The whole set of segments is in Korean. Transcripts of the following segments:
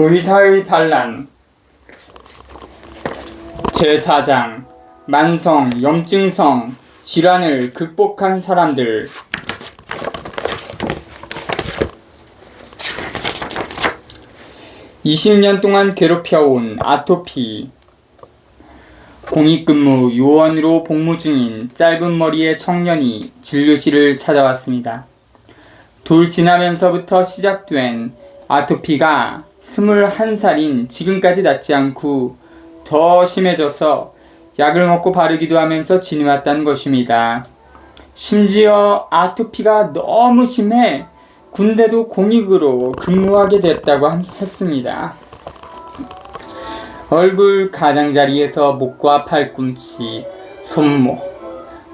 의사의 반란 제4장 만성, 염증성 질환을 극복한 사람들. (20년) 동안 괴롭혀온 아토피. 공익근무 요원으로 복무 중인 짧은 머리의 청년이 진료실을 찾아왔습니다. 돌 지나면서부터 시작된 아토피가 21살인 지금까지 낫지 않고 더 심해져서 약을 먹고 바르기도 하면서 지내왔다는 것입니다. 심지어 아토피가 너무 심해 군대도 공익으로 근무하게 됐다고 했습니다. 얼굴 가장자리에서 목과 팔꿈치, 손목,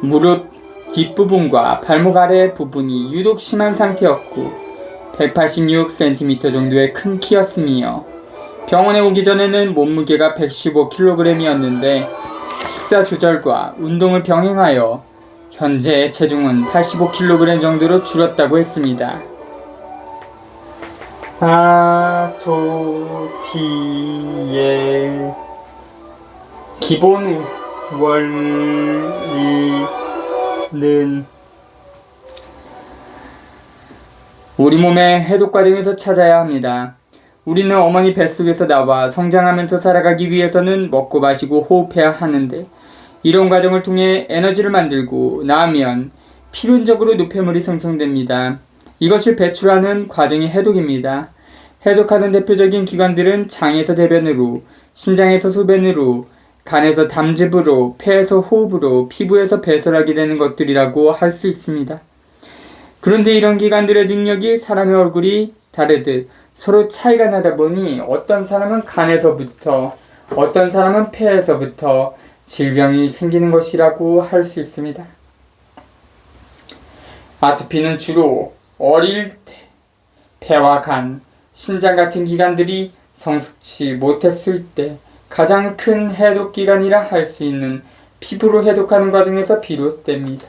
무릎 뒷부분과 발목 아래 부분이 유독 심한 상태였고 186cm 정도의 큰 키였으며 병원에 오기 전에는 몸무게가 115kg이었는데 식사 조절과 운동을 병행하여 현재 체중은 85kg 정도로 줄었다고 했습니다. 아토피의 기본 원리는 우리 몸의 해독 과정에서 찾아야 합니다. 우리는 어머니 뱃속에서 나와 성장하면서 살아가기 위해서는 먹고 마시고 호흡해야 하는데 이런 과정을 통해 에너지를 만들고 나면 필연적으로 노폐물이 생성됩니다. 이것을 배출하는 과정이 해독입니다. 해독하는 대표적인 기관들은 장에서 대변으로, 신장에서 소변으로, 간에서 담즙으로, 폐에서 호흡으로, 피부에서 배설하게 되는 것들이라고 할 수 있습니다. 그런데 이런 기관들의 능력이 사람의 얼굴이 다르듯 서로 차이가 나다 보니 어떤 사람은 간에서부터, 어떤 사람은 폐에서부터 질병이 생기는 것이라고 할 수 있습니다. 아토피는 주로 어릴 때 폐와 간, 신장 같은 기관들이 성숙치 못했을 때 가장 큰 해독기관이라 할 수 있는 피부로 해독하는 과정에서 비롯됩니다.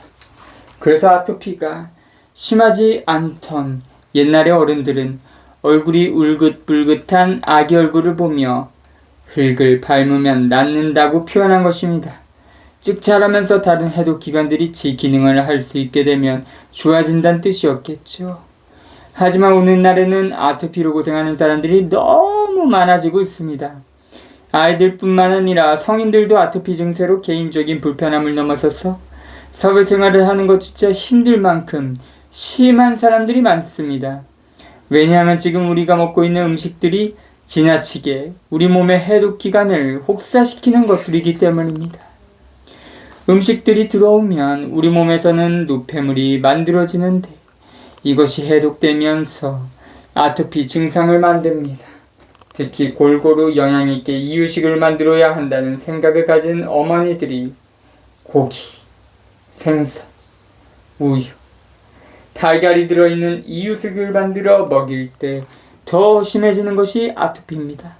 그래서 아토피가 심하지 않던 옛날의 어른들은 얼굴이 울긋불긋한 아기 얼굴을 보며 흙을 밟으면 낫는다고 표현한 것입니다. 즉 자라면서 다른 해독기관들이 지 기능을 할 수 있게 되면 좋아진다는 뜻이었겠죠. 하지만 오늘날에는 아토피로 고생하는 사람들이 너무 많아지고 있습니다. 아이들뿐만 아니라 성인들도 아토피 증세로 개인적인 불편함을 넘어서서 사회생활을 하는 것조차 힘들 만큼 심한 사람들이 많습니다. 왜냐하면 지금 우리가 먹고 있는 음식들이 지나치게 우리 몸의 해독기관을 혹사시키는 것들이기 때문입니다. 음식들이 들어오면 우리 몸에서는 노폐물이 만들어지는데 이것이 해독되면서 아토피 증상을 만듭니다. 특히 골고루 영양있게 이유식을 만들어야 한다는 생각을 가진 어머니들이 고기, 생선, 우유, 달걀이 들어있는 이유식을 만들어 먹일 때 더 심해지는 것이 아토피입니다.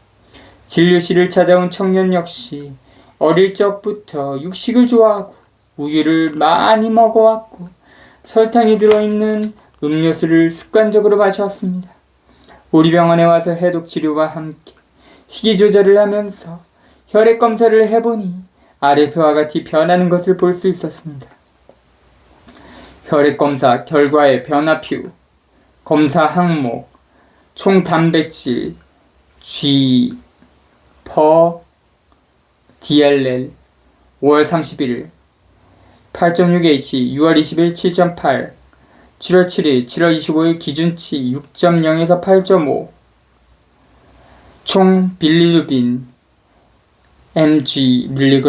진료실을 찾아온 청년 역시 어릴 적부터 육식을 좋아하고 우유를 많이 먹어왔고 설탕이 들어있는 음료수를 습관적으로 마셔왔습니다. 우리 병원에 와서 해독치료와 함께 식이조절을 하면서 혈액 검사를 해보니 아래표와 같이 변하는 것을 볼 수 있었습니다. 혈액 검사 결과의 변화표, 검사 항목, 총 단백질, G, per, DLL, 5월 31일, 8.6H, 6월 20일 7.8, 7월 7일, 7월 25일 기준치 6.0에서 8.5, 총 빌리루빈, mg, mg,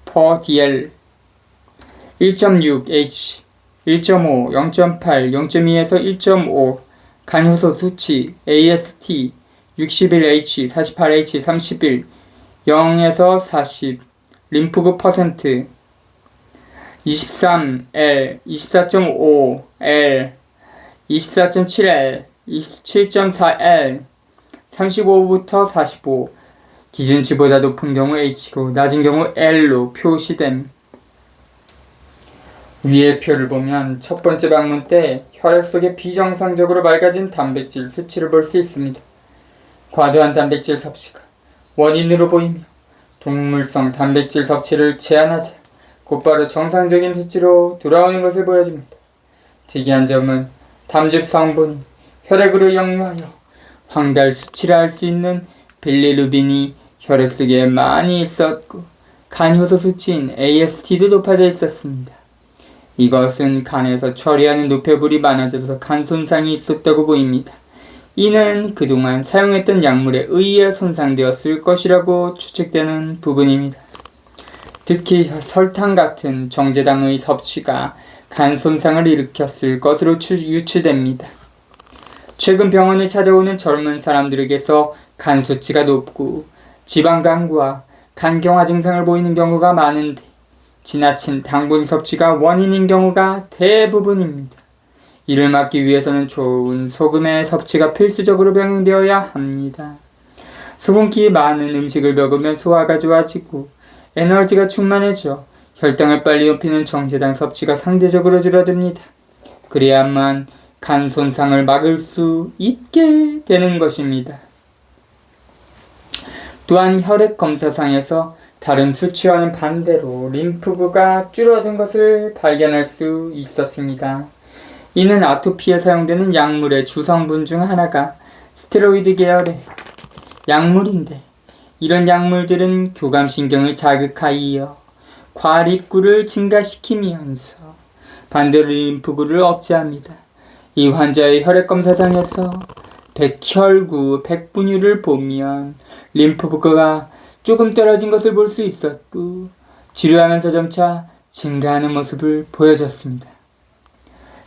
per dl, 1.6H, 1.5, 0.8, 0.2에서 1.5, 간효소 수치, AST, 61H, 48H, 31, 0에서 40, 림프구 퍼센트, 23L, 24.5L, 24.7L, 27.4L, 35부터 45, 기준치보다 높은 경우 H로, 낮은 경우 L로 표시됨. 위의 표를 보면 첫 번째 방문 때 혈액 속에 비정상적으로 맑아진 단백질 수치를 볼 수 있습니다. 과도한 단백질 섭취가 원인으로 보이며 동물성 단백질 섭취를 제한하자 곧바로 정상적인 수치로 돌아오는 것을 보여줍니다. 특이한 점은 담즙 성분이 혈액으로 역류하여 황달 수치를 알 수 있는 빌리루빈이 혈액 속에 많이 있었고 간 효소 수치인 AST도 높아져 있었습니다. 이것은 간에서 처리하는 노폐물이 많아져서 간 손상이 있었다고 보입니다. 이는 그동안 사용했던 약물에 의해 손상되었을 것이라고 추측되는 부분입니다. 특히 설탕 같은 정제당의 섭취가 간 손상을 일으켰을 것으로 유추됩니다. 최근 병원을 찾아오는 젊은 사람들에게서 간 수치가 높고 지방간과 간경화 증상을 보이는 경우가 많은데 지나친 당분 섭취가 원인인 경우가 대부분입니다. 이를 막기 위해서는 좋은 소금의 섭취가 필수적으로 병행되어야 합니다. 수분기 많은 음식을 먹으면 소화가 좋아지고 에너지가 충만해져 혈당을 빨리 높이는 정제당 섭취가 상대적으로 줄어듭니다. 그래야만 간 손상을 막을 수 있게 되는 것입니다. 또한 혈액 검사상에서 다른 수치와는 반대로 림프구가 줄어든 것을 발견할 수 있었습니다. 이는 아토피에 사용되는 약물의 주성분 중 하나가 스테로이드 계열의 약물인데 이런 약물들은 교감신경을 자극하여 과립구를 증가시키면서 반대로 림프구를 억제합니다. 이 환자의 혈액검사상에서 백혈구, 백분유를 보면 림프구가 조금 떨어진 것을 볼 수 있었고 치료하면서 점차 증가하는 모습을 보여줬습니다.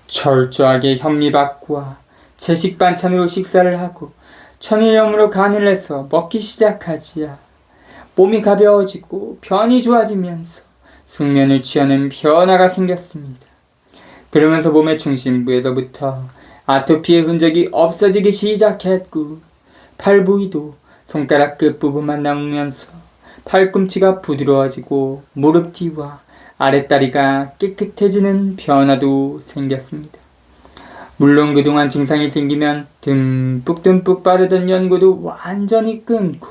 철저하게 현미밥과 채식 반찬으로 식사를 하고 천일염으로 간을 해서 먹기 시작하지야 몸이 가벼워지고 변이 좋아지면서 숙면을 취하는 변화가 생겼습니다. 그러면서 몸의 중심부에서부터 아토피의 흔적이 없어지기 시작했고 팔 부위도 손가락 끝부분만 남으면서 팔꿈치가 부드러워지고 무릎 뒤와 아랫다리가 깨끗해지는 변화도 생겼습니다. 물론 그동안 증상이 생기면 듬뿍듬뿍 바르던 연고도 완전히 끊고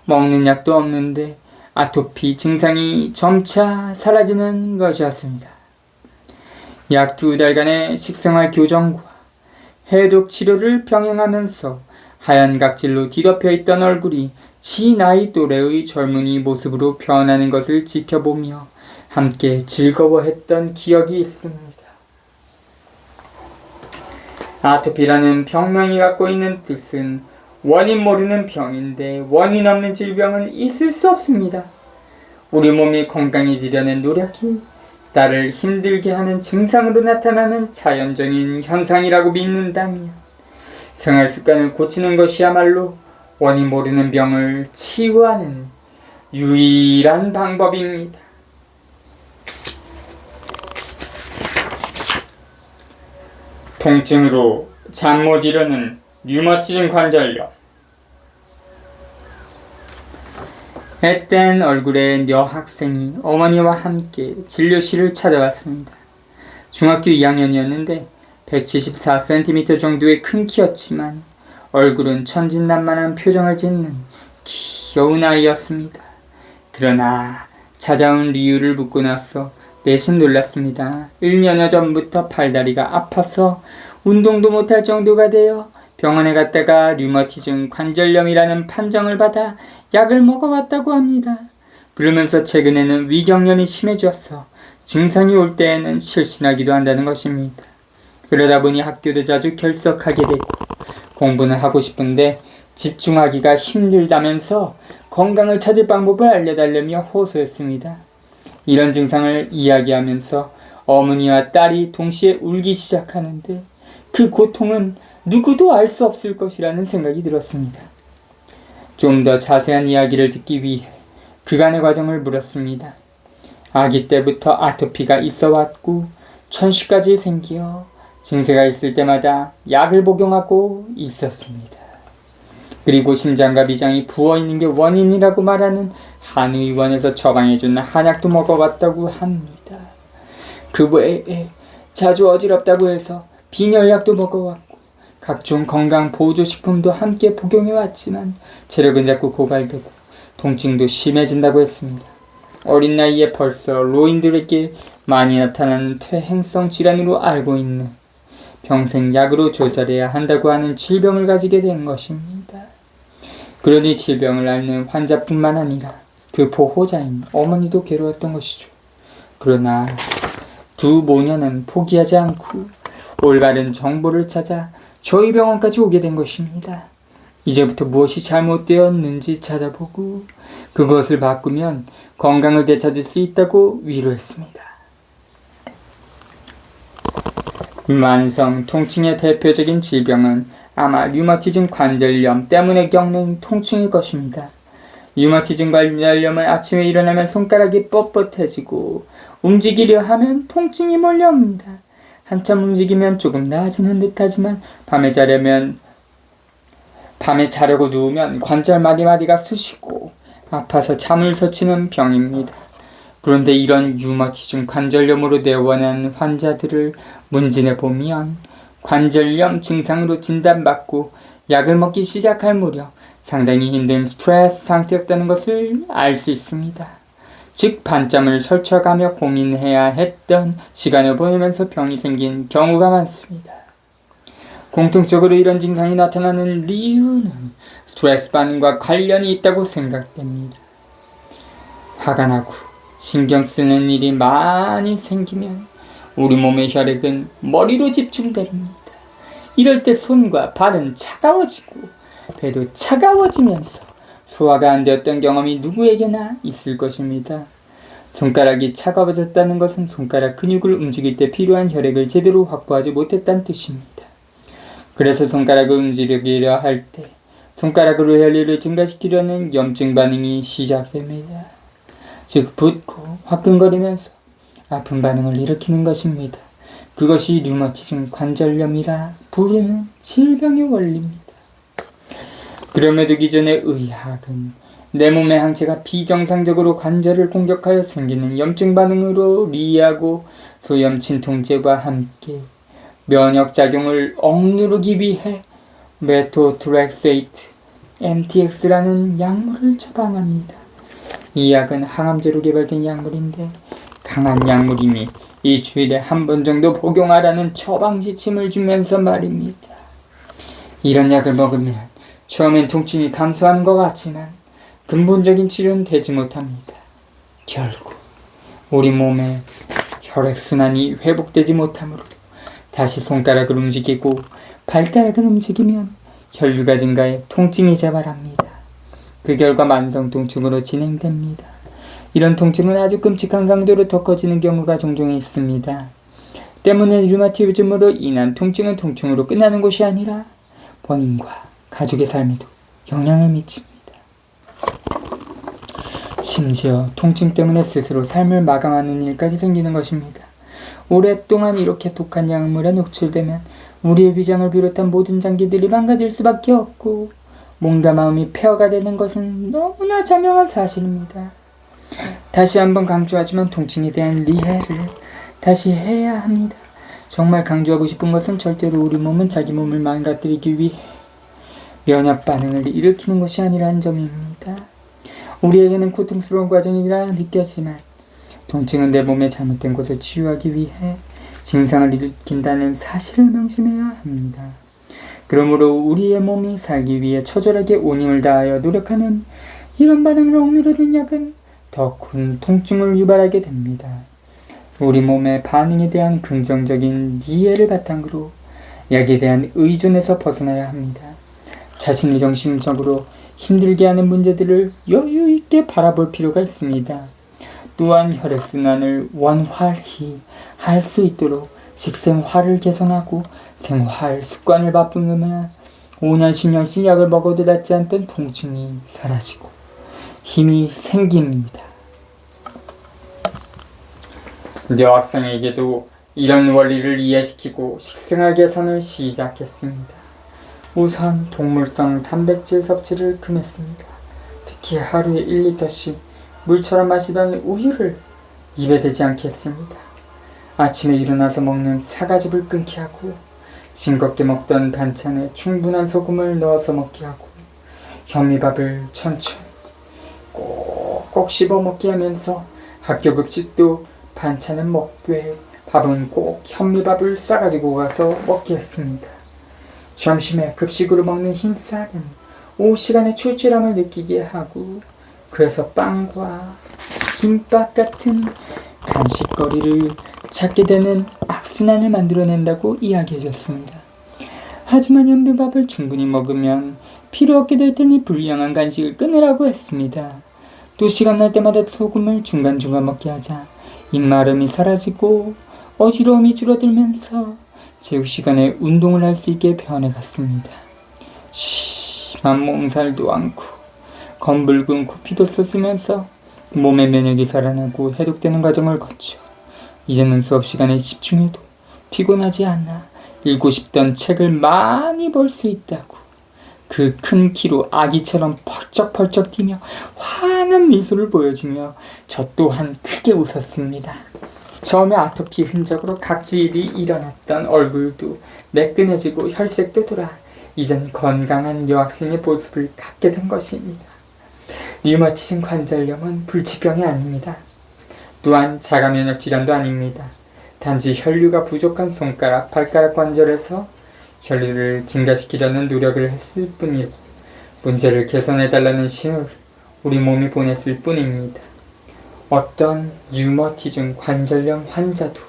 먹는 약도 없는데 아토피 증상이 점차 사라지는 것이었습니다. 약 2달간의 식생활 교정과 해독 치료를 병행하면서 하얀 각질로 뒤덮여 있던 얼굴이 지 나이 또래의 젊은이 모습으로 변하는 것을 지켜보며 함께 즐거워했던 기억이 있습니다. 아토피라는 병명이 갖고 있는 뜻은 원인 모르는 병인데 원인 없는 질병은 있을 수 없습니다. 우리 몸이 건강해지려는 노력이 나를 힘들게 하는 증상으로 나타나는 자연적인 현상이라고 믿는다면 생활 습관을 고치는 것이야말로 원인 모르는 병을 치유하는 유일한 방법입니다. 통증으로 잠 못 이루는 류머티즘 관절염. 앳된 얼굴의 여학생이 어머니와 함께 진료실을 찾아왔습니다. 중학교 2학년이었는데 174cm 정도의 큰 키였지만 얼굴은 천진난만한 표정을 짓는 귀여운 아이였습니다. 그러나 찾아온 이유를 묻고 나서 내심 놀랐습니다. 1년여 전부터 팔다리가 아파서 운동도 못할 정도가 되어 병원에 갔다가 류머티즘 관절염이라는 판정을 받아 약을 먹어왔다고 합니다. 그러면서 최근에는 위경련이 심해져서 증상이 올 때에는 실신하기도 한다는 것입니다. 그러다 보니 학교도 자주 결석하게 되고 공부는 하고 싶은데 집중하기가 힘들다면서 건강을 찾을 방법을 알려달라며 호소했습니다. 이런 증상을 이야기하면서 어머니와 딸이 동시에 울기 시작하는데 그 고통은 누구도 알 수 없을 것이라는 생각이 들었습니다. 좀 더 자세한 이야기를 듣기 위해 그간의 과정을 물었습니다. 아기 때부터 아토피가 있어 왔고 천식까지 생겨 증세가 있을 때마다 약을 복용하고 있었습니다. 그리고 심장과 비장이 부어있는 게 원인이라고 말하는 한의원에서 처방해준 한약도 먹어봤다고 합니다. 그 외에 자주 어지럽다고 해서 빈혈약도 먹어왔고 각종 건강 보조식품도 함께 복용해왔지만 체력은 자꾸 고갈되고 통증도 심해진다고 했습니다. 어린 나이에 벌써 노인들에게 많이 나타나는 퇴행성 질환으로 알고 있는 평생 약으로 조절해야 한다고 하는 질병을 가지게 된 것입니다. 그러니 질병을 앓는 환자뿐만 아니라 그 보호자인 어머니도 괴로웠던 것이죠. 그러나 두 모녀는 포기하지 않고 올바른 정보를 찾아 저희 병원까지 오게 된 것입니다. 이제부터 무엇이 잘못되었는지 찾아보고 그것을 바꾸면 건강을 되찾을 수 있다고 위로했습니다. 만성 통증의 대표적인 질병은 아마 류마티즘 관절염 때문에 겪는 통증일 것입니다. 류마티즘 관절염은 아침에 일어나면 손가락이 뻣뻣해지고 움직이려 하면 통증이 몰려옵니다. 한참 움직이면 조금 나아지는 듯하지만 밤에 자려고 누우면 관절 마디마디가 쑤시고 아파서 잠을 설치는 병입니다. 그런데 이런 류마티즘 관절염으로 내원한 환자들을 문진해보면 관절염 증상으로 진단받고 약을 먹기 시작할 무렵 상당히 힘든 스트레스 상태였다는 것을 알 수 있습니다. 즉 반짬을 설쳐가며 고민해야 했던 시간을 보내면서 병이 생긴 경우가 많습니다. 공통적으로 이런 증상이 나타나는 이유는 스트레스 반응과 관련이 있다고 생각됩니다. 화가 나고 신경 쓰는 일이 많이 생기면 우리 몸의 혈액은 머리로 집중됩니다. 이럴 때 손과 발은 차가워지고 배도 차가워지면서 소화가 안 되었던 경험이 누구에게나 있을 것입니다. 손가락이 차가워졌다는 것은 손가락 근육을 움직일 때 필요한 혈액을 제대로 확보하지 못했다는 뜻입니다. 그래서 손가락을 움직이려 할 때 손가락으로 혈류를 증가시키려는 염증 반응이 시작됩니다. 즉 붓고 화끈거리면서 아픈 반응을 일으키는 것입니다. 그것이 류마티즘 관절염이라 부르는 질병의 원리입니다. 그럼에도 기존의 의학은 내 몸의 항체가 비정상적으로 관절을 공격하여 생기는 염증 반응으로 리하고 소염 진통제와 함께 면역작용을 억누르기 위해 메토트렉세이트, MTX라는 약물을 처방합니다. 이 약은 항암제로 개발된 약물인데 강한 약물이니 일주일에 한 번 정도 복용하라는 처방 지침을 주면서 말입니다. 이런 약을 먹으면 처음엔 통증이 감소하는 것 같지만 근본적인 치료는 되지 못합니다. 결국 우리 몸의 혈액순환이 회복되지 못하므로 다시 손가락을 움직이고 발가락을 움직이면 혈류가 증가해 통증이 재발합니다. 그 결과 만성 통증으로 진행됩니다. 이런 통증은 아주 끔찍한 강도로 더 커지는 경우가 종종 있습니다. 때문에 류마티즘으로 인한 통증은 통증으로 끝나는 것이 아니라 본인과 가족의 삶에도 영향을 미칩니다. 심지어 통증 때문에 스스로 삶을 마감하는 일까지 생기는 것입니다. 오랫동안 이렇게 독한 약물에 노출되면 우리의 위장을 비롯한 모든 장기들이 망가질 수밖에 없고 몸과 마음이 폐허가 되는 것은 너무나 자명한 사실입니다. 다시 한번 강조하지만 통증에 대한 이해를 다시 해야 합니다. 정말 강조하고 싶은 것은 절대로 우리 몸은 자기 몸을 망가뜨리기 위해 면역 반응을 일으키는 것이 아니라는 점입니다. 우리에게는 고통스러운 과정이라 느껴지만 통증은 내 몸의 잘못된 것을 치유하기 위해 증상을 일으킨다는 사실을 명심해야 합니다. 그러므로 우리의 몸이 살기 위해 처절하게 온 힘을 다하여 노력하는 이런 반응을 억누르는 약은 더 큰 통증을 유발하게 됩니다. 우리 몸의 반응에 대한 긍정적인 이해를 바탕으로 약에 대한 의존에서 벗어나야 합니다. 자신을 정신적으로 힘들게 하는 문제들을 여유 있게 바라볼 필요가 있습니다. 또한 혈액순환을 원활히 할 수 있도록 식생활을 개선하고 생활 습관을 바꾸면 5년 10년씩 약을 먹어도 낫지 않던 통증이 사라지고 힘이 생깁니다. 여학생에게도 이런 원리를 이해시키고 식생활 개선을 시작했습니다. 우선 동물성 단백질 섭취를 금했습니다. 특히 하루에 1리터씩 물처럼 마시던 우유를 입에 대지 않게 했습니다. 아침에 일어나서 먹는 사과즙을 끊게 하고 싱겁게 먹던 반찬에 충분한 소금을 넣어서 먹게 하고 현미밥을 천천히 꼭꼭 씹어 먹게 하면서 학교 급식도 반찬은 먹되 밥은 꼭 현미밥을 싸가지고 가서 먹게 했습니다. 점심에 급식으로 먹는 흰쌀은 오후 시간에 출출함을 느끼게 하고 그래서 빵과 김밥 같은 간식거리를 찾게 되는 악순환을 만들어낸다고 이야기해줬습니다. 하지만 현미밥을 충분히 먹으면 필요 없게 될 테니 불량한 간식을 끊으라고 했습니다. 또 시간 날 때마다 소금을 중간중간 먹게 하자 입마름이 사라지고 어지러움이 줄어들면서 체육 시간에 운동을 할 수 있게 변해갔습니다. 심한 몸살도 않고 검붉은 코피도 쏟으면서 몸의 면역이 살아나고 해독되는 과정을 거쳐 이제는 수업 시간에 집중해도 피곤하지 않아 읽고 싶던 책을 많이 볼 수 있다고 그 큰 키로 아기처럼 펄쩍펄쩍 뛰며 환한 미소를 보여주며 저 또한 크게 웃었습니다. 처음에 아토피 흔적으로 각질이 일어났던 얼굴도 매끈해지고 혈색도 돌아 이젠 건강한 여학생의 모습을 갖게 된 것입니다. 류마티즘 관절염은 불치병이 아닙니다. 또한 자가면역 질환도 아닙니다. 단지 혈류가 부족한 손가락, 발가락 관절에서 혈류를 증가시키려는 노력을 했을 뿐이고 문제를 개선해달라는 신호를 우리 몸이 보냈을 뿐입니다. 어떤 류머티즘 관절염 환자도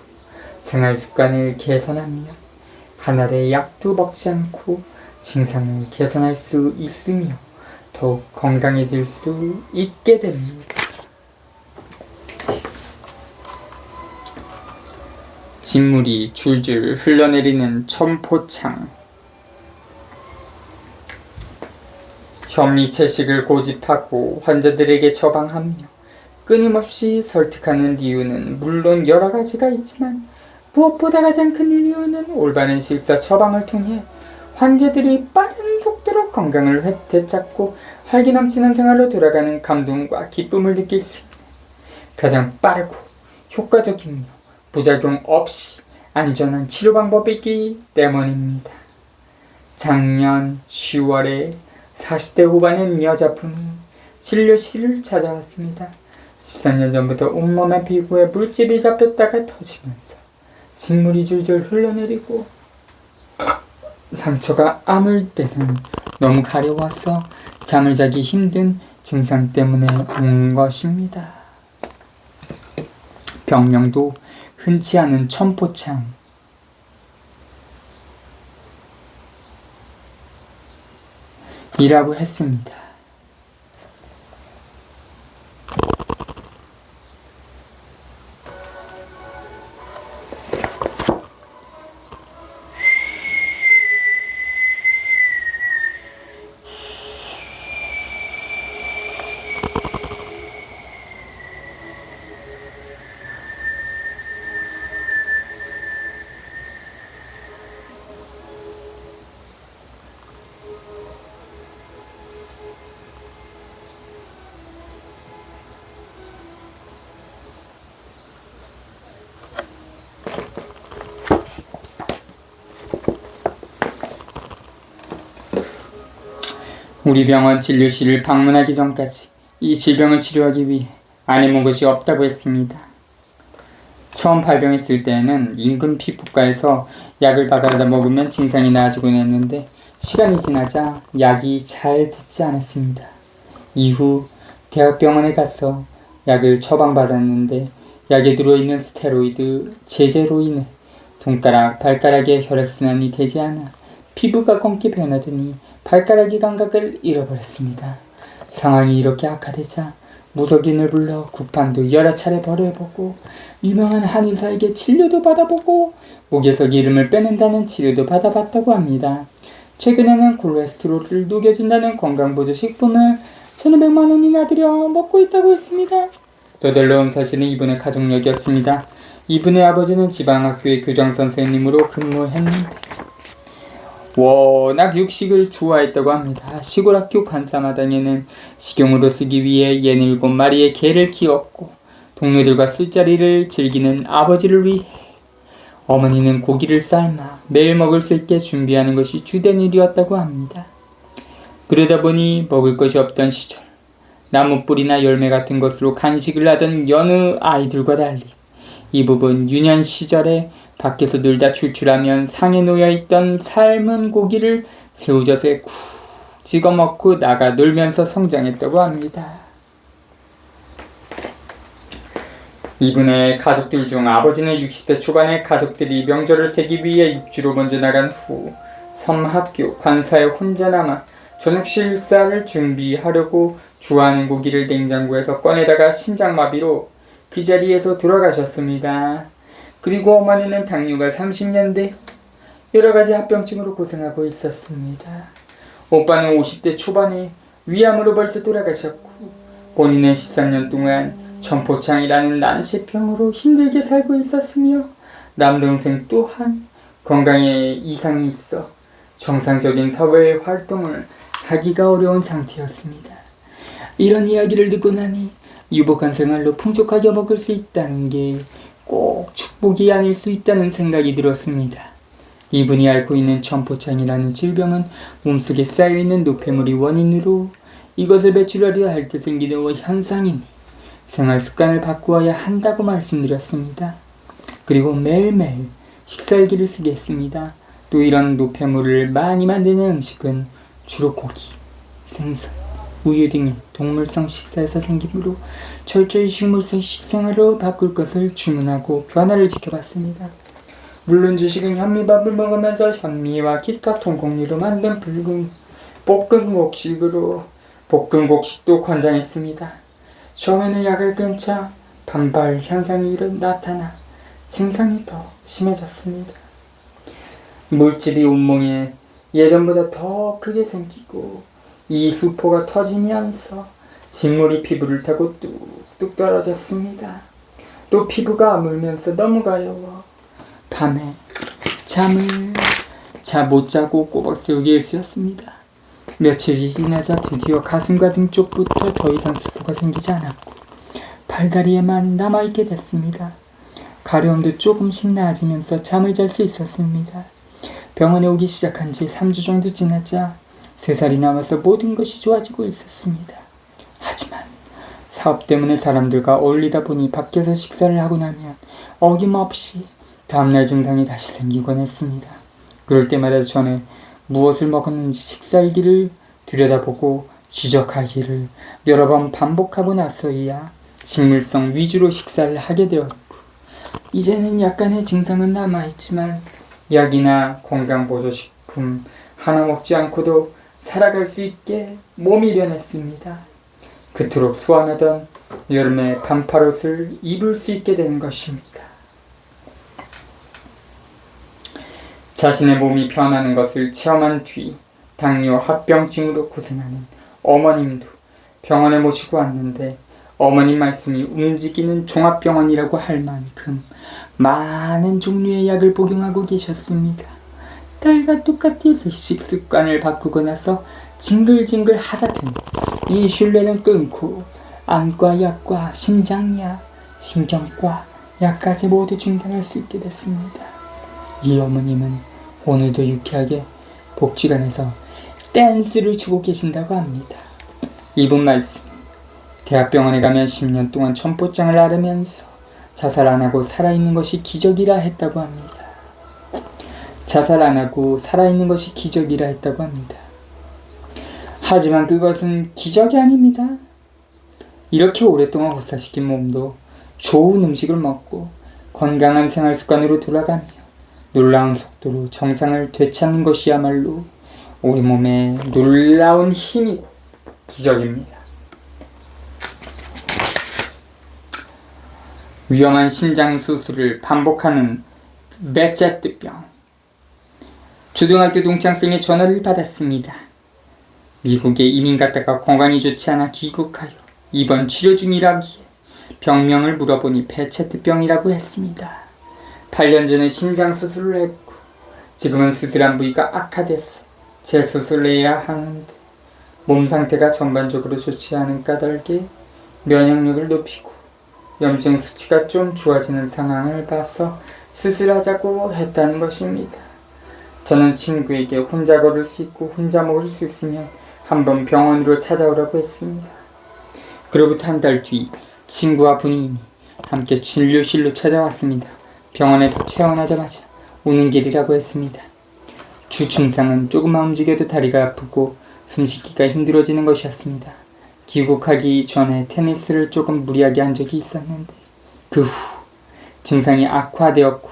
생활습관을 개선하며 한 알의 약도 먹지 않고 증상을 개선할 수 있으며 더욱 건강해질 수 있게 됩니다. 진물이 줄줄 흘러내리는 첨포창. 현미 채식을 고집하고 환자들에게 처방하며 끊임없이 설득하는 이유는 물론 여러 가지가 있지만 무엇보다 가장 큰 이유는 올바른 식사 처방을 통해 환자들이 빠른 속도로 건강을 되찾고 활기 넘치는 생활로 돌아가는 감동과 기쁨을 느낄 수 있는 가장 빠르고 효과적이며 부작용 없이 안전한 치료 방법이기 때문입니다. 작년 10월에 40대 후반의 여자분이 진료실을 찾아왔습니다. 13년 전부터 온몸의 피부에 물집이 잡혔다가 터지면서 진물이 줄줄 흘러내리고 상처가 아물 때는 너무 가려워서 잠을 자기 힘든 증상 때문에 온 것입니다. 병명도 흔치 않은 첨포창. 이라고 했습니다. 우리 병원 진료실을 방문하기 전까지 이 질병을 치료하기 위해 안 해본 것이 없다고 했습니다. 처음 발병했을 때에는 인근 피부과에서 약을 받아다 먹으면 증상이 나아지곤 했는데 시간이 지나자 약이 잘 듣지 않았습니다. 이후 대학병원에 가서 약을 처방받았는데 약에 들어있는 스테로이드 제제로 인해 손가락, 발가락의 혈액순환이 되지 않아 피부가 검게 변하더니 발가락이 감각을 잃어버렸습니다. 상황이 이렇게 악화되자 무속인을 불러 구판도 여러 차례 벌여보고 유명한 한의사에게 진료도 받아보고 목에서 기름을 빼낸다는 치료도 받아봤다고 합니다. 최근에는 콜레스테롤을 녹여준다는 건강보조 식품을 1,500만 원이나 들여 먹고 있다고 했습니다. 더 놀라운 사실은 이분의 가족력이었습니다. 이분의 아버지는 지방학교의 교장선생님으로 근무했는데 워낙 육식을 좋아했다고 합니다. 시골 학교 간사마당에는 식용으로 쓰기 위해 67마리의 개를 키웠고 동료들과 술자리를 즐기는 아버지를 위해 어머니는 고기를 삶아 매일 먹을 수 있게 준비하는 것이 주된 일이었다고 합니다. 그러다 보니 먹을 것이 없던 시절, 나무뿌리나 열매 같은 것으로 간식을 하던 여느 아이들과 달리 이 부분 유년 시절에 밖에서 놀다 출출하면 상에 놓여있던 삶은 고기를 새우젓에 쿡 찍어 먹고 나가 놀면서 성장했다고 합니다. 이분의 가족들 중 아버지는 60대 초반에 가족들이 명절을 새기 위해 육지로 먼저 나간 후 섬 학교 관사에 혼자 남아 저녁 식사를 준비하려고 좋아하는 고기를 냉장고에서 꺼내다가 심장마비로 그 자리에서 돌아가셨습니다. 그리고 어머니는 당뇨가 30년대 여러가지 합병증으로 고생하고 있었습니다. 오빠는 50대 초반에 위암으로 벌써 돌아가셨고 본인은 13년 동안 전포창이라는 난치병으로 힘들게 살고 있었으며 남동생 또한 건강에 이상이 있어 정상적인 사회 활동을 하기가 어려운 상태였습니다. 이런 이야기를 듣고 나니 유복한 생활로 풍족하게 먹을 수 있다는 게 꼭 축복이 아닐 수 있다는 생각이 들었습니다. 이분이 앓고 있는 천포창이라는 질병은 몸속에 쌓여있는 노폐물이 원인으로 이것을 배출하려 할 때 생기는 현상이니 생활 습관을 바꾸어야 한다고 말씀드렸습니다. 그리고 매일매일 식사일기를 쓰겠습니다. 또 이런 노폐물을 많이 만드는 음식은 주로 고기, 생선, 우유 등의 동물성 식사에서 생기므로 철저히 식물성 식생활로 바꿀 것을 주문하고 변화를 지켜봤습니다. 물론 주식은 현미밥을 먹으면서 현미와 기타 통곡류로 만든 볶은 곡식도 권장했습니다. 처음에는 약을 끊자 반발 현상이 나타나 증상이 더 심해졌습니다. 물집이 온몸에 예전보다 더 크게 생기고 이 수포가 터지면서 진물이 피부를 타고 뚝뚝 떨어졌습니다. 또 피부가 아물면서 너무 가려워 밤에 잠을 못 자고 꼬박 세우게 일쑤였습니다. 며칠이 지나자 드디어 가슴과 등 쪽부터 더 이상 수포가 생기지 않았고 팔다리에만 남아있게 됐습니다. 가려움도 조금씩 나아지면서 잠을 잘 수 있었습니다. 병원에 오기 시작한 지 3주 정도 지나자 3살이 남아서 모든 것이 좋아지고 있었습니다. 하지만 사업 때문에 사람들과 어울리다 보니 밖에서 식사를 하고 나면 어김없이 다음날 증상이 다시 생기곤 했습니다. 그럴 때마다 전에 무엇을 먹었는지 식사일기를 들여다보고 지적하기를 여러 번 반복하고 나서야 식물성 위주로 식사를 하게 되었고 이제는 약간의 증상은 남아있지만 약이나 건강보조식품 하나 먹지 않고도 살아갈 수 있게 몸이 변했습니다. 그토록 소원하던 여름에 반팔옷을 입을 수 있게 된 것입니다. 자신의 몸이 변하는 것을 체험한 뒤 당뇨 합병증으로 고생하는 어머님도 병원에 모시고 왔는데 어머님 말씀이 움직이는 종합병원이라고 할 만큼 많은 종류의 약을 복용하고 계셨습니다. 딸과 똑같이 식습관을 바꾸고 나서 징글징글 하다 보니 이 신뢰는 끊고 안과 약과 심장약, 신경과 약까지 모두 중단할 수 있게 됐습니다. 이 어머님은 오늘도 유쾌하게 복지관에서 댄스를 추고 계신다고 합니다. 이분 말씀 대학병원에 가면 10년 동안 천포장을 앓으면서 자살 안 하고 살아있는 것이 기적이라 했다고 합니다. 자살 안 하고 살아있는 것이 기적이라 했다고 합니다. 하지만 그것은 기적이 아닙니다. 이렇게 오랫동안 호사시킨 몸도 좋은 음식을 먹고 건강한 생활 습관으로 돌아가며 놀라운 속도로 정상을 되찾는 것이야말로 우리 몸에 놀라운 힘이고 기적입니다. 위험한 심장 수술을 반복하는 베체트병. 초등학교 동창생의 전화를 받았습니다. 미국에 이민 갔다가 건강이 좋지 않아 귀국하여 입원 치료 중이라기에 병명을 물어보니 베체트병이라고 했습니다. 8년 전에 심장 수술을 했고 지금은 수술한 부위가 악화돼서 재수술을 해야 하는데 몸 상태가 전반적으로 좋지 않은 까닭에 면역력을 높이고 염증 수치가 좀 좋아지는 상황을 봐서 수술하자고 했다는 것입니다. 저는 친구에게 혼자 걸을 수 있고 혼자 먹을 수 있으면 한번 병원으로 찾아오라고 했습니다. 그로부터 한 달 뒤 친구와 부인이 함께 진료실로 찾아왔습니다. 병원에서 퇴원하자마자 오는 길이라고 했습니다. 주 증상은 조금만 움직여도 다리가 아프고 숨쉬기가 힘들어지는 것이었습니다. 귀국하기 전에 테니스를 조금 무리하게 한 적이 있었는데 그 후 증상이 악화되었고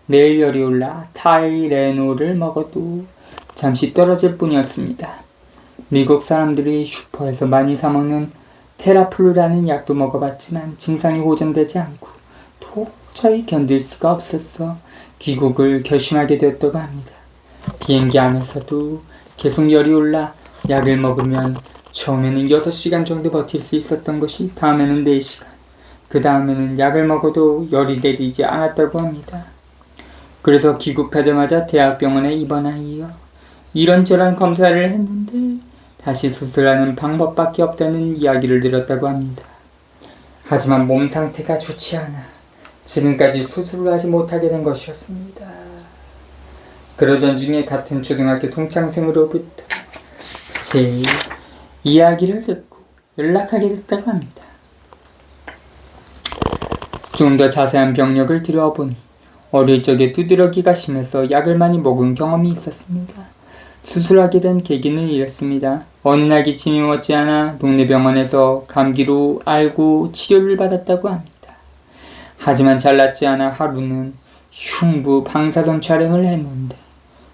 매일 열이 올라 타이레놀을 먹어도 잠시 떨어질 뿐이었습니다. 미국 사람들이 슈퍼에서 많이 사먹는 테라플루라는 약도 먹어봤지만 증상이 호전되지 않고 도저히 견딜 수가 없어서 귀국을 결심하게 되었다고 합니다. 비행기 안에서도 계속 열이 올라 약을 먹으면 처음에는 6시간 정도 버틸 수 있었던 것이 다음에는 4시간, 그 다음에는 약을 먹어도 열이 내리지 않았다고 합니다. 그래서 귀국하자마자 대학병원에 입원하여 이런저런 검사를 했는데 다시 수술하는 방법밖에 없다는 이야기를 들었다고 합니다. 하지만 몸 상태가 좋지 않아 지금까지 수술을 하지 못하게 된 것이었습니다. 그러던 중에 같은 초등학교 동창생으로부터 제 이야기를 듣고 연락하게 됐다고 합니다. 좀 더 자세한 병력을 들어보니 어릴 적에 두드러기가 심해서 약을 많이 먹은 경험이 있었습니다. 수술하게 된 계기는 이랬습니다. 어느 날 기침이 못지않아 동네 병원에서 감기로 알고 치료를 받았다고 합니다. 하지만 잘 낫지 않아 하루는 흉부 방사선 촬영을 했는데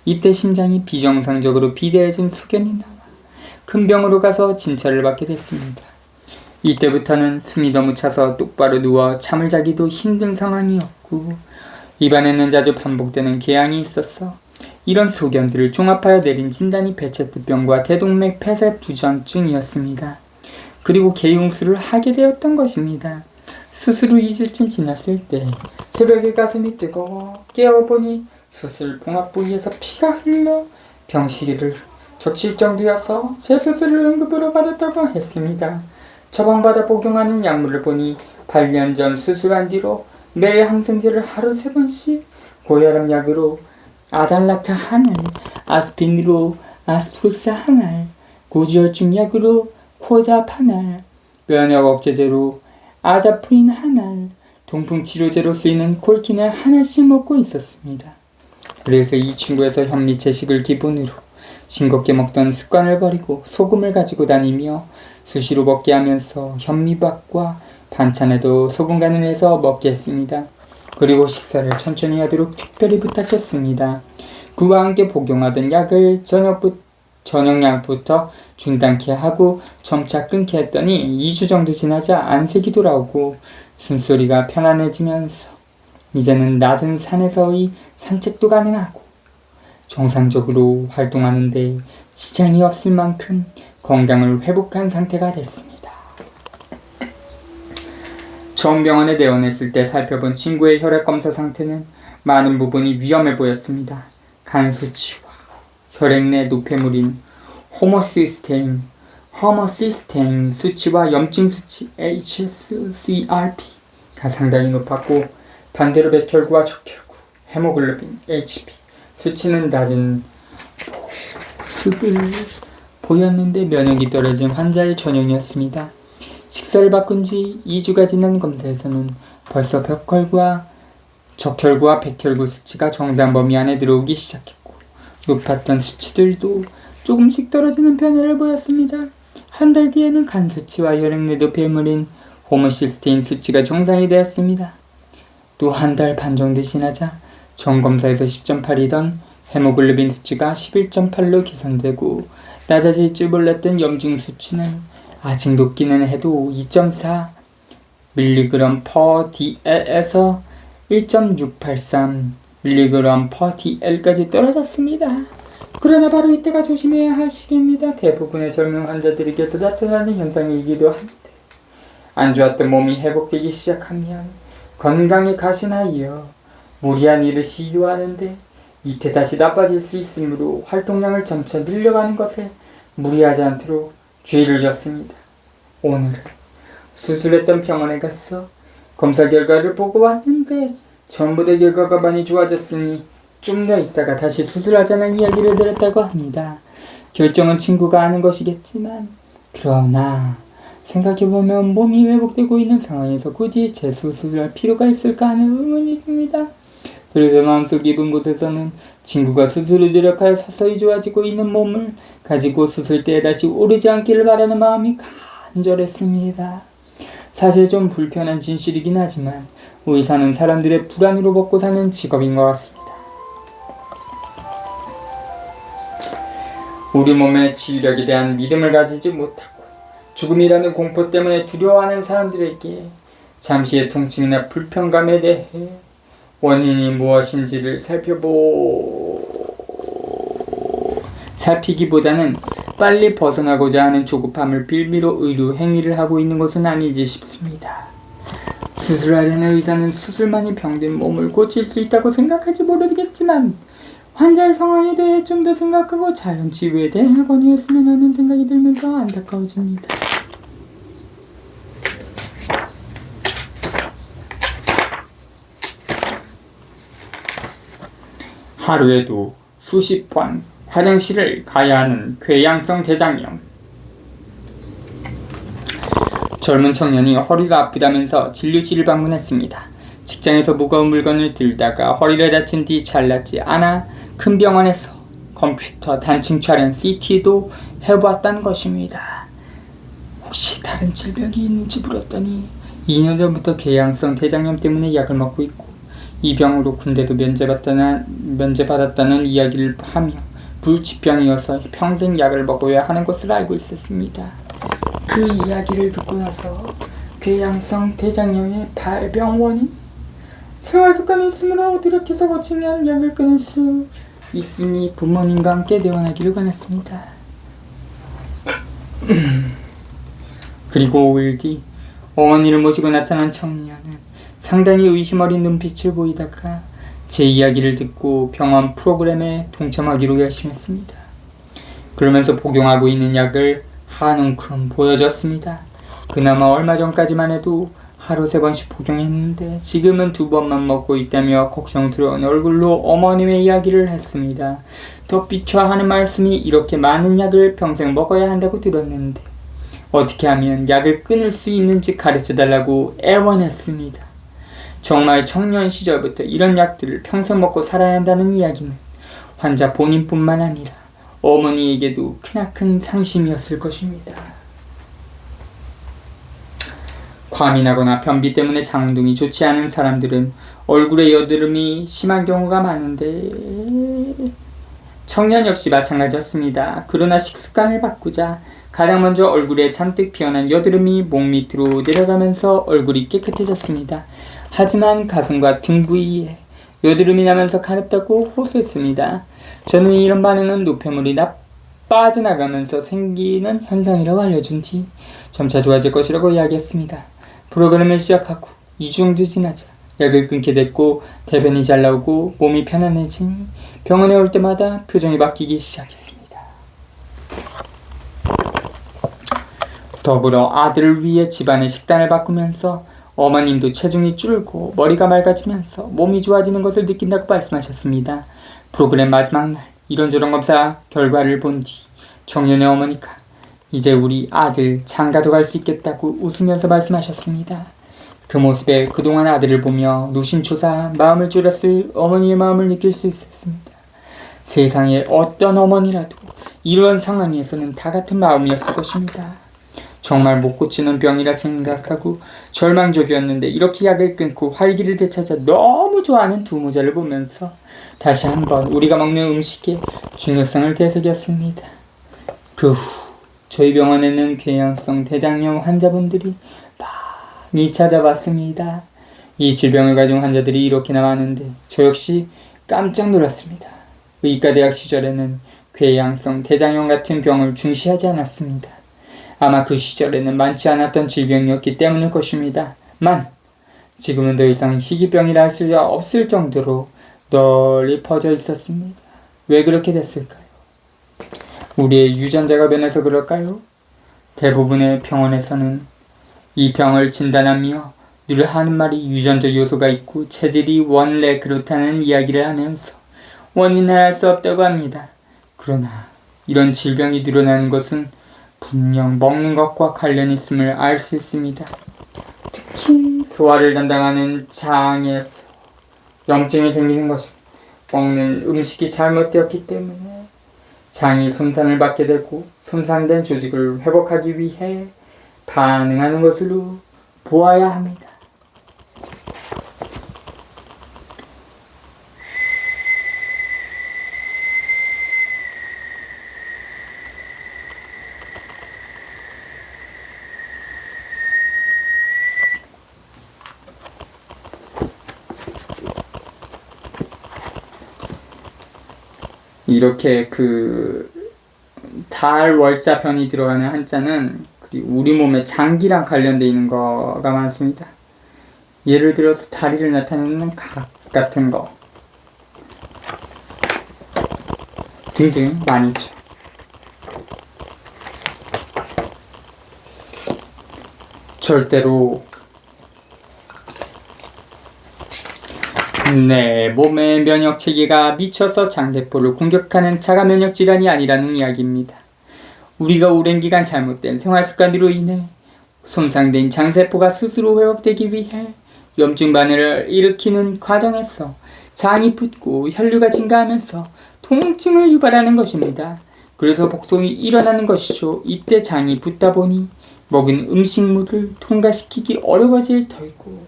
이때 심장이 비정상적으로 비대해진 소견이 나와 큰 병으로 가서 진찰을 받게 됐습니다. 이때부터는 숨이 너무 차서 똑바로 누워 잠을 자기도 힘든 상황이었고 입안에는 자주 반복되는 궤양이 있었어 이런 소견들을 종합하여 내린 진단이 베체트병과 대동맥 폐쇄 부전증이었습니다. 그리고 개용술을 하게 되었던 것입니다. 수술 후 2주쯤 지났을 때 새벽에 가슴이 뜨거워 깨어보니 수술 봉합 부위에서 피가 흘러 병실을 적실 정도여서 재수술을 응급으로 받았다고 했습니다. 처방받아 복용하는 약물을 보니 8년 전 수술한 뒤로 매일 항생제를 하루 3번씩 고혈압 약으로 아달라타 한 알, 아스피린으로 아스트록스 한 알, 고지혈증 약으로 코잡 한 알, 면역 억제제로 아자프린 한 알, 동풍 치료제로 쓰이는 콜킨을 한 알씩 먹고 있었습니다. 그래서 이 친구에서 현미 채식을 기본으로 싱겁게 먹던 습관을 버리고 소금을 가지고 다니며 수시로 먹게 하면서 현미밥과 반찬에도 소금 간을 해서 먹게 했습니다. 그리고 식사를 천천히 하도록 특별히 부탁했습니다. 그와 함께 복용하던 약을 저녁약부터 중단케 하고 점차 끊게 했더니 2주 정도 지나자 안색이 돌아오고 숨소리가 편안해지면서 이제는 낮은 산에서의 산책도 가능하고 정상적으로 활동하는데 지장이 없을 만큼 건강을 회복한 상태가 됐습니다. 처음 병원에 내원했을 때 살펴본 친구의 혈액검사 상태는 많은 부분이 위험해 보였습니다. 간 수치와 혈액 내 노폐물인 호모시스테인 수치와 염증 수치 HSCRP가 상당히 높았고 반대로 백혈구와 적혈구, 헤모글로빈 HP 수치는 낮은 모습을 보였는데 면역이 떨어진 환자의 전형이었습니다. 식사를 바꾼 지 2주가 지난 검사에서는 벌써 적혈구와 백혈구 수치가 정상 범위 안에 들어오기 시작했고 높았던 수치들도 조금씩 떨어지는 변화를 보였습니다. 한 달 뒤에는 간 수치와 혈액 내 노폐물인 호모시스테인 수치가 정상이 되었습니다. 또 한 달 반 정도 지나자 전검사에서 10.8이던 헤모글로빈 수치가 11.8로 개선되고 낮아질 줄 몰랐던 염증 수치는 아직 높기는 해도 2.4mg/dl에서 1.683mg/dl까지 떨어졌습니다. 그러나 바로 이때가 조심해야 할 시기입니다. 대부분의 젊은 환자들에게서 나타나는 현상이기도 한데 안 좋았던 몸이 회복되기 시작하면 건강에 가신하여 무리한 일을 시도하는데 이때 다시 나빠질 수 있으므로 활동량을 점차 늘려가는 것에 무리하지 않도록 주의를 줬습니다. 오늘은 수술했던 병원에 가서 검사 결과를 보고 왔는데 전보다 결과가 많이 좋아졌으니 좀 더 있다가 다시 수술하자는 이야기를 들었다고 합니다. 결정은 친구가 하는 것이겠지만 그러나 생각해보면 몸이 회복되고 있는 상황에서 굳이 재수술할 필요가 있을까 하는 의문이 듭니다. 그래서 마음속 깊은 곳에서는 친구가 수술을 노력하여 서서히 좋아지고 있는 몸을 가지고 수술 때에 다시 오르지 않기를 바라는 마음이 간절했습니다. 사실 좀 불편한 진실이긴 하지만 의사는 사람들의 불안으로 먹고 사는 직업인 것 같습니다. 우리 몸의 치유력에 대한 믿음을 가지지 못하고 죽음이라는 공포 때문에 두려워하는 사람들에게 잠시의 통증이나 불편감에 대해 원인이 무엇인지를 살피기보다는 빨리 벗어나고자 하는 조급함을 빌미로 의료 행위를 하고 있는 것은 아니지 싶습니다. 수술하려는 의사는 수술만이 병든 몸을 고칠 수 있다고 생각할지 모르겠지만 환자의 상황에 대해 좀 더 생각하고 자연 치유에 대해 권유했으면 하는 생각이 들면서 안타까워집니다. 하루에도 수십 번 화장실을 가야 하는 궤양성 대장염. 젊은 청년이 허리가 아프다면서 진료실을 방문했습니다. 직장에서 무거운 물건을 들다가 허리를 다친 뒤 잘낫지 않아 큰 병원에서 컴퓨터 단층 촬영 CT도 해보았다는 것입니다. 혹시 다른 질병이 있는지 물었더니 2년 전부터 궤양성 대장염 때문에 약을 먹고 있고 이 병으로 군대도 면제받았다는 이야기를 하며 불치병이어서 평생 약을 먹어야 하는 것을 알고 있었습니다. 그 이야기를 듣고 나서 궤양성 대장염의 발병 원인? 생활습관이 있으므로 노력해서 고치면 약을 끊을 수 있으니 부모님과 함께 내원하기를 권했습니다. 그리고 5일 뒤 어머니를 모시고 나타난 청년은 상당히 의심 어린 눈빛을 보이다가 제 이야기를 듣고 병원 프로그램에 동참하기로 결심했습니다. 그러면서 복용하고 있는 약을 한움큼 보여줬습니다. 그나마 얼마 전까지만 해도 하루 3번씩 복용했는데 지금은 2번만 먹고 있다며 걱정스러운 얼굴로 어머님의 이야기를 했습니다. 덧비춰 하는 말씀이 이렇게 많은 약을 평생 먹어야 한다고 들었는데 어떻게 하면 약을 끊을 수 있는지 가르쳐달라고 애원했습니다. 정말 청년 시절부터 이런 약들을 평생 먹고 살아야 한다는 이야기는 환자 본인뿐만 아니라 어머니에게도 크나큰 상심이었을 것입니다. 과민하거나 변비 때문에 장운동이 좋지 않은 사람들은 얼굴에 여드름이 심한 경우가 많은데 청년 역시 마찬가지였습니다. 그러나 식습관을 바꾸자 가장 먼저 얼굴에 잔뜩 피어난 여드름이 목 밑으로 내려가면서 얼굴이 깨끗해졌습니다. 하지만 가슴과 등 부위에 여드름이 나면서 가렵다고 호소했습니다. 저는 이런 반응은 노폐물이 빠져나가면서 생기는 현상이라고 알려준 뒤 점차 좋아질 것이라고 이야기했습니다. 프로그램을 시작하고 2주도 지나자 약을 끊게 됐고 대변이 잘 나오고 몸이 편안해지니 병원에 올 때마다 표정이 바뀌기 시작했습니다. 더불어 아들을 위해 집안의 식단을 바꾸면서 어머님도 체중이 줄고 머리가 맑아지면서 몸이 좋아지는 것을 느낀다고 말씀하셨습니다. 프로그램 마지막 날 이런저런 검사 결과를 본 뒤 청년의 어머니가 이제 우리 아들 장가도 갈 수 있겠다고 웃으면서 말씀하셨습니다. 그 모습에 그동안 아들을 보며 노심초사 마음을 졸였을 어머니의 마음을 느낄 수 있었습니다. 세상에 어떤 어머니라도 이런 상황에서는 다 같은 마음이었을 것입니다. 정말 못 고치는 병이라 생각하고 절망적이었는데 이렇게 약을 끊고 활기를 되찾아 너무 좋아하는 두 모자를 보면서 다시 한번 우리가 먹는 음식의 중요성을 되새겼습니다. 그 후 저희 병원에는 궤양성 대장염 환자분들이 많이 찾아왔습니다. 이 질병을 가진 환자들이 이렇게나 많은데 저 역시 깜짝 놀랐습니다. 의과대학 시절에는 궤양성 대장염 같은 병을 중시하지 않았습니다. 아마 그 시절에는 많지 않았던 질병이었기 때문일 것입니다. 지금은 더 이상 희귀병이라 할 수 없을 정도로 널리 퍼져 있었습니다. 왜 그렇게 됐을까요? 우리의 유전자가 변해서 그럴까요? 대부분의 병원에서는 이 병을 진단하며 늘 하는 말이 유전적 요소가 있고 체질이 원래 그렇다는 이야기를 하면서 원인을 알 수 없다고 합니다. 그러나 이런 질병이 늘어나는 것은 분명 먹는 것과 관련이 있음을 알 수 있습니다. 특히 소화를 담당하는 장에서 염증이 생기는 것은 먹는 음식이 잘못되었기 때문에 장이 손상을 받게 되고 손상된 조직을 회복하기 위해 반응하는 것으로 보아야 합니다. 이렇게 달 월자 변이 들어가는 한자는 우리 몸의 장기랑 관련되어 있는 거가 많습니다. 예를 들어서 다리를 나타내는 각 같은 거 등등 많이 있죠. 절대로 내 몸의 면역체계가 미쳐서 장세포를 공격하는 자가 면역 질환이 아니라는 이야기입니다. 우리가 오랜 기간 잘못된 생활습관으로 인해 손상된 장세포가 스스로 회복되기 위해 염증 반응을 일으키는 과정에서 장이 붓고 혈류가 증가하면서 통증을 유발하는 것입니다. 그래서 복통이 일어나는 것이죠. 이때 장이 붓다 보니 먹은 음식물을 통과시키기 어려워질 터이고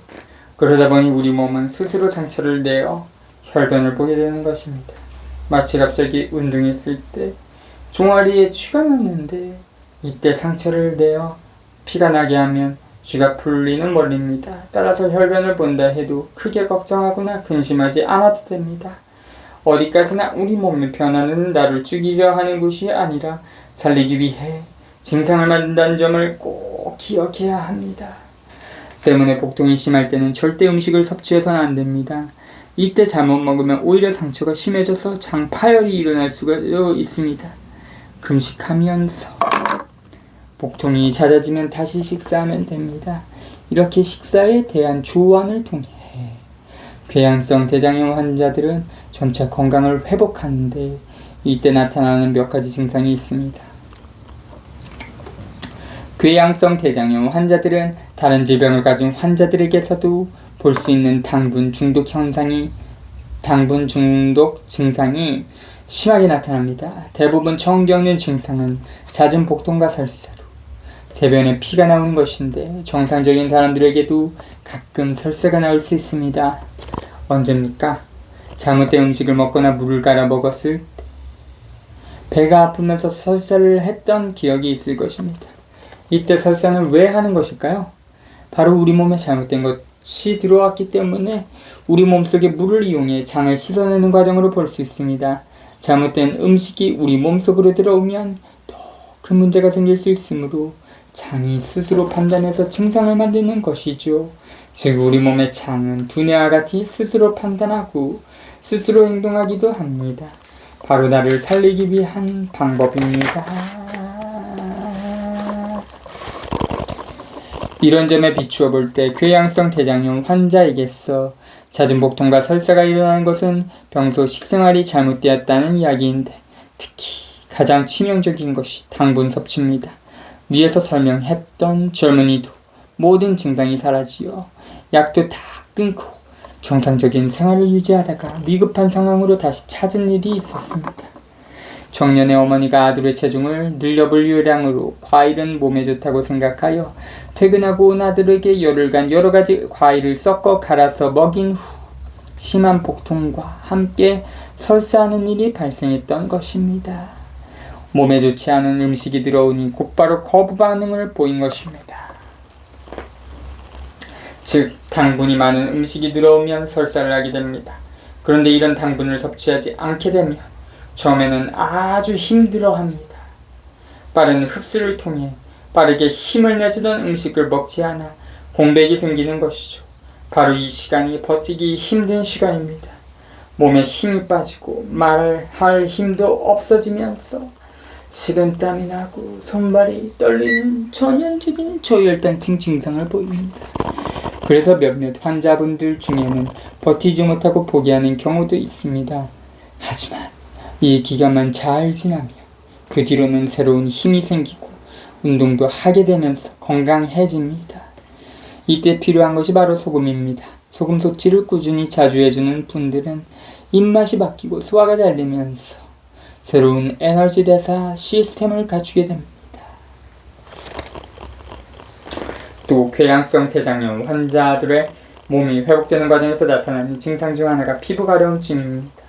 그러다 보니 우리 몸은 스스로 상처를 내어 혈변을 보게 되는 것입니다. 마치 갑자기 운동했을 때 종아리에 쥐가 났는데 이때 상처를 내어 피가 나게 하면 쥐가 풀리는 원리입니다. 따라서 혈변을 본다 해도 크게 걱정하거나 근심하지 않아도 됩니다. 어디까지나 우리 몸의 변화는 나를 죽이려 하는 것이 아니라 살리기 위해 증상을 만든다는 점을 꼭 기억해야 합니다. 때문에 복통이 심할 때는 절대 음식을 섭취해서는 안 됩니다. 이때 잘못 먹으면 오히려 상처가 심해져서 장 파열이 일어날 수가 있습니다. 금식하면서 복통이 잦아지면 다시 식사하면 됩니다. 이렇게 식사에 대한 조언을 통해 궤양성 대장염 환자들은 점차 건강을 회복하는데 이때 나타나는 몇 가지 증상이 있습니다. 궤양성 대장염 환자들은 다른 질병을 가진 환자들에게서도 볼 수 있는 당분 중독 증상이 심하게 나타납니다. 대부분 처음 겪는 증상은 잦은 복통과 설사로 대변에 피가 나오는 것인데 정상적인 사람들에게도 가끔 설사가 나올 수 있습니다. 언제입니까? 잘못된 음식을 먹거나 물을 갈아 먹었을 때 배가 아프면서 설사를 했던 기억이 있을 것입니다. 이때 설사는 왜 하는 것일까요? 바로 우리 몸에 잘못된 것이 들어왔기 때문에 우리 몸속에 물을 이용해 장을 씻어내는 과정으로 볼 수 있습니다. 잘못된 음식이 우리 몸속으로 들어오면 더 큰 문제가 생길 수 있으므로 장이 스스로 판단해서 증상을 만드는 것이죠. 즉 우리 몸의 장은 두뇌와 같이 스스로 판단하고 스스로 행동하기도 합니다. 바로 나를 살리기 위한 방법입니다. 이런 점에 비추어 볼 때 궤양성 대장염 환자에게서 잦은 복통과 설사가 일어나는 것은 평소 식생활이 잘못되었다는 이야기인데 특히 가장 치명적인 것이 당분 섭취입니다. 위에서 설명했던 젊은이도 모든 증상이 사라지어 약도 다 끊고 정상적인 생활을 유지하다가 위급한 상황으로 다시 찾은 일이 있었습니다. 정년의 어머니가 아들의 체중을 늘려볼 요량으로 과일은 몸에 좋다고 생각하여 퇴근하고 온 아들에게 열흘간 여러가지 과일을 섞어 갈아서 먹인 후 심한 복통과 함께 설사하는 일이 발생했던 것입니다. 몸에 좋지 않은 음식이 들어오니 곧바로 거부 반응을 보인 것입니다. 즉 당분이 많은 음식이 들어오면 설사를 하게 됩니다. 그런데 이런 당분을 섭취하지 않게 되면 처음에는 아주 힘들어합니다. 빠른 흡수를 통해 빠르게 힘을 내주던 음식을 먹지 않아 공백이 생기는 것이죠. 바로 이 시간이 버티기 힘든 시간입니다. 몸에 힘이 빠지고 말할 힘도 없어지면서 식은땀이 나고 손발이 떨리는 전형적인 저혈당증 증상을 보입니다. 그래서 몇몇 환자분들 중에는 버티지 못하고 포기하는 경우도 있습니다. 하지만 이 기간만 잘 지나면 그 뒤로는 새로운 힘이 생기고 운동도 하게 되면서 건강해집니다. 이때 필요한 것이 바로 소금입니다. 소금 섭취를 꾸준히 자주 해주는 분들은 입맛이 바뀌고 소화가 잘 되면서 새로운 에너지 대사 시스템을 갖추게 됩니다. 또 궤양성 대장염 환자들의 몸이 회복되는 과정에서 나타나는 증상 중 하나가 피부 가려움증입니다.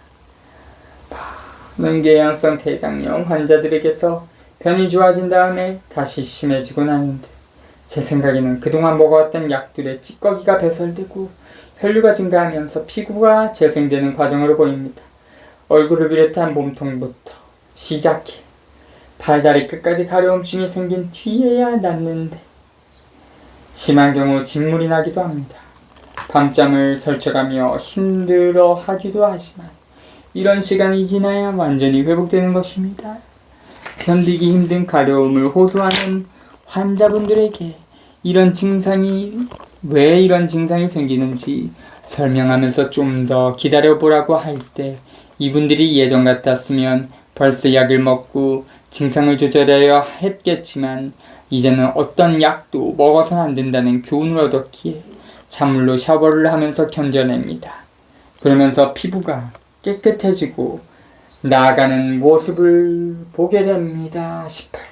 많은 궤양성 대장염 환자들에게서 변이 좋아진 다음에 다시 심해지곤 하는데 제 생각에는 그동안 먹어왔던 약들의 찌꺼기가 배설되고 혈류가 증가하면서 피부가 재생되는 과정으로 보입니다. 얼굴을 비롯한 몸통부터 시작해 발다리 끝까지 가려움증이 생긴 뒤에야 낫는데 심한 경우 진물이 나기도 합니다. 밤잠을 설쳐가며 힘들어 하기도 하지만 이런 시간이 지나야 완전히 회복되는 것입니다. 견디기 힘든 가려움을 호소하는 환자분들에게 왜 이런 증상이 생기는지 설명하면서 좀 더 기다려보라고 할 때 이분들이 예전 같았으면 벌써 약을 먹고 증상을 조절해야 했겠지만 이제는 어떤 약도 먹어서는 안 된다는 교훈을 얻었기에 찬물로 샤워를 하면서 견뎌냅니다. 그러면서 피부가 깨끗해지고 나아가는 모습을 보게 됩니다. 18.